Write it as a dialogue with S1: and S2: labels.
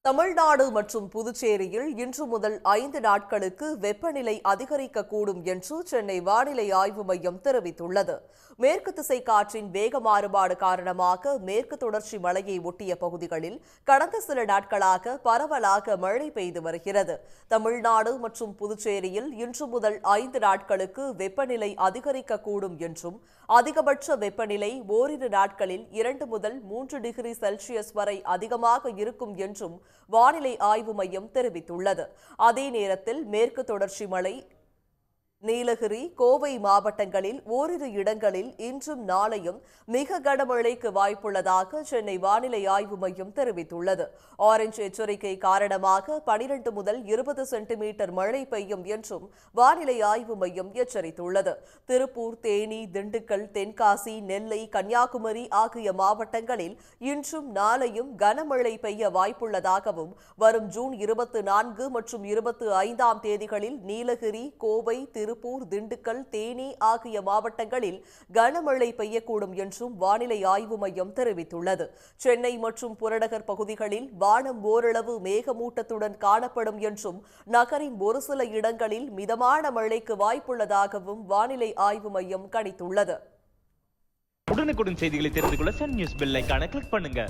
S1: தமிழ்நாடு மற்றும் புதுச்சேரியில் இன்று முதல் 5 நாட்களுக்கு வெப்பநிலை அதிகரிக்கக்கூடும் என்று சென்னை வானிலை ஆய்வு மையம் தெரிவித்துள்ளது. மேற்கு திசை காற்றின் வேக மாறுபாடு காரணமாக மேற்கு தொடர்ச்சி மலையை ஒட்டிய பகுதிகளில் கடந்த சில நாட்களாக பரவலாக மழை பெய்து வருகிறது. தமிழ்நாடு மற்றும் புதுச்சேரியில் இன்று முதல் 5 நாட்களுக்கு வெப்பநிலை அதிகரிக்கக்கூடும் என்றும் அதிகபட்ச வெப்பநிலை ஓரிரு நாட்களில் 2 முதல் 3 டிகிரி செல்சியஸ் வரை அதிகமாக இருக்கும் என்றும் வானிலை ஆய்வு மையம் தெரிவித்துள்ளது. அதே நேரத்தில் மேற்கு தொடர்ச்சி மலை, நீலகிரி, கோவை மாவட்டங்களில் ஓரிரு இடங்களில் இன்றும் நாளையும் மிக கனமழைக்கு வாய்ப்புள்ளதாக சென்னை வானிலை ஆய்வு மையம் தெரிவித்துள்ளது. ஆரஞ்சு எச்சரிக்கை காரணமாக 12 முதல் 20 சென்டிமீட்டர் மழை பெய்யும் என்றும் வானிலை ஆய்வு மையம் எச்சரித்துள்ளது. திருப்பூர், தேனி, திண்டுக்கல், தென்காசி, நெல்லை, கன்னியாகுமரி ஆகிய மாவட்டங்களில் இன்றும் நாளையும் கனமழை பெய்ய வாய்ப்புள்ளதாகவும் வரும் ஜூன் 24 மற்றும் 25ஆம் தேதிகளில் நீலகிரி, கோவை, திருப்பூர், திண்டுக்கல், தேனி ஆகிய மாவட்டங்களில் கனமழை பெய்யக்கூடும் என்றும் வானிலை ஆய்வு மையம் தெரிவித்துள்ளது. சென்னை மற்றும் புறநகர் பகுதிகளில் வானம் ஓரளவு மேகமூட்டத்துடன் காணப்படும் என்றும் நகரின் ஒரு சில இடங்களில் மிதமான மழைக்கு வாய்ப்புள்ளதாகவும் வானிலை ஆய்வு மையம் கணித்துள்ளது.
S2: உடனுக்குடன் செய்திகளை தெரிந்து கொள்ள சன் நியூஸ் பெல் ஐகானை கிளிக் பண்ணுங்க.